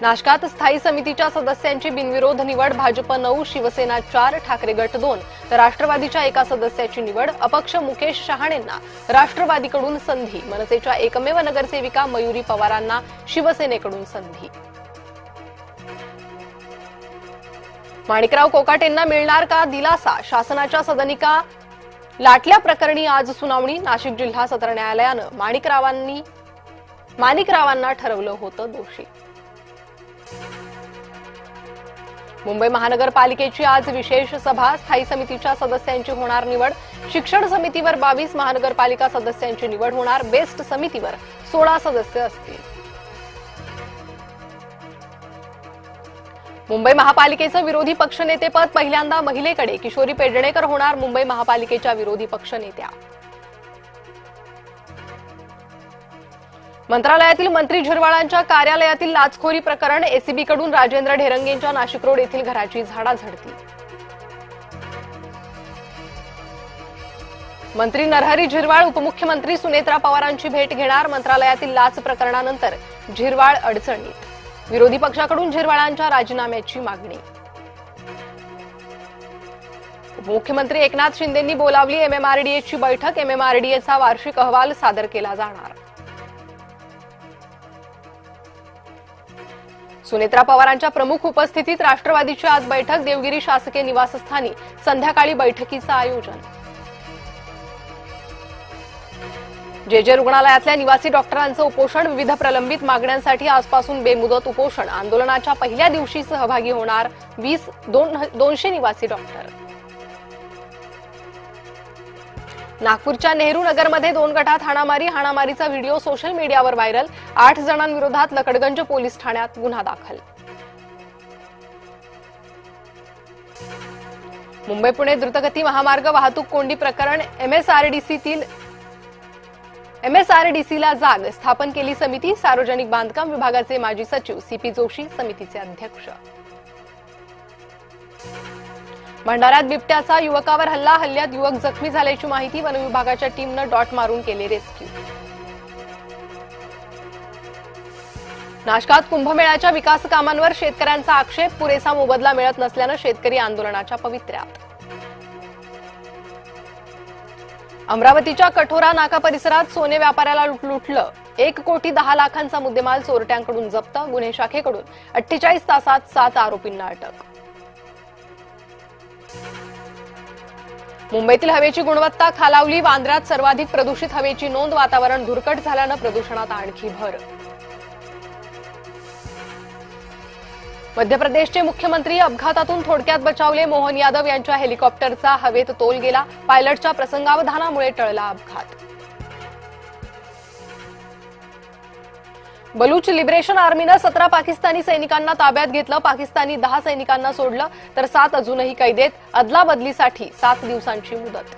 नाशकात स्थायी समितीच्या सदस्यांची बिनविरोध निवड, भाजप 9, शिवसेना 4, ठाकरे गट 2 तर राष्ट्रवादीच्या एका सदस्याची निवड, अपक्ष मुकेश शहाणेंना राष्ट्रवादीकडून संधी, मनसेच्या एकमेव नगरसेविका मयुरी पवारांना शिवसेनेकडून संधी. माणिकराव कोकाटेंना मिळणार का दिलासा, शासनाच्या सदनिका लाटल्या प्रकरणी आज सुनावणी, नाशिक जिल्हा सत्र न्यायालयानं माणिकरावांना ठरवलं होतं दोषी. मुंबई महानगरपालिकेची आज विशेष सभा, स्थायी समितीच्या सदस्यांची होणार निवड, शिक्षण समितीवर 22 महानगरपालिका सदस्यांची निवड होणार, बेस्ट समितीवर 16 सदस्य असतील. मुंबई महापालिकेचं विरोधी पक्षनेतेपद पहिल्यांदा महिलेकडे, किशोरी पेडणेकर होणार मुंबई महापालिकेच्या विरोधी पक्षनेत्या. मंत्रालयातील मंत्री झिरवाळांच्या कार्यालयातील लाचखोरी प्रकरण, एसीबीकडून राजेंद्र ढेरंगेंच्या नाशिक रोड येथील घराची झाडाझडती. मंत्री नरहरी झिरवाळ उपमुख्यमंत्री सुनेत्रा पवारांची भेट घेणार, मंत्रालयातील लाच प्रकरणानंतर झिरवाळ अडचणीत, विरोधी पक्षाकडून झिरवाळांच्या राजीनाम्याची मागणी. उपमुख्यमंत्री एकनाथ शिंदेंनी बोलावली एमएमआरडीएची बैठक, एमएमआरडीएचा वार्षिक अहवाल सादर केला जाणार. सुनेत्रा पवारांच्या प्रमुख उपस्थितीत राष्ट्रवादीची आज बैठक, देवगिरी शासकीय निवासस्थानी संध्याकाळी बैठकीचं आयोजन. जे रुग्णालयातल्या निवासी डॉक्टरांचं उपोषण, विविध प्रलंबित मागण्यांसाठी आजपासून बेमुदत उपोषण, आंदोलनाच्या पहिल्या दिवशी सहभागी होणार 200 निवासी डॉक्टर. नागपूरच्या नेहरू नगरमध्ये 2 गटात हाणामारीचा व्हिडिओ सोशल मीडियावर व्हायरल, 8 जणांविरोधात लकडगंज पोलीस ठाण्यात गुन्हा दाखल. मुंबई पुणे द्रुतगती महामार्ग वाहतूक कोंडी प्रकरण, एमएसआरडीसीला जाग, स्थापन केली समिती, सार्वजनिक बांधकाम विभागाचे माजी सचिव सीपी जोशी समितीचे अध्यक्ष. भंडाऱ्यात बिबट्याचा युवकावर हल्ला, हल्ल्यात युवक जखमी झाल्याची माहिती, वन विभागाच्या टीमनं डॉट मारून केले रेस्क्यू. नाशकात कुंभमेळ्याच्या विकास कामांवर शेतकऱ्यांचा आक्षेप, पुरेसा मोबदला मिळत नसल्यानं शेतकरी आंदोलनाच्या पवित्र्यात. अमरावतीच्या कठोरा नाका परिसरात सोने व्यापाऱ्याला लुटलं, 1,10,00,000चा मुद्देमाल चोरट्यांकडून जप्त, गुन्हे शाखेकडून 48 तासात 7 आरोपींना अटक. मुंबईतील हवेची गुणवत्ता खालावली, वांद्र्यात सर्वाधिक प्रदूषित हवेची नोंद, वातावरण धुरकट झाल्यानं प्रदूषणात आणखी भर. मध्य प्रदेशचे मुख्यमंत्री अपघातातून थोडक्यात बचावले, मोहन यादव यांच्या हेलिकॉप्टरचा हवेत तोल गेला, पायलटच्या प्रसंगावधानामुळे टळला अपघात. बलूच लिबरेशन आर्मीनं 17 पाकिस्तानी सैनिकांना ताब्यात घेतलं, पाकिस्तानी 10 सैनिकांना सोडलं तर 7 अजूनही कैदेत, अदलाबदलीसाठी 7 दिवसांची मुदत.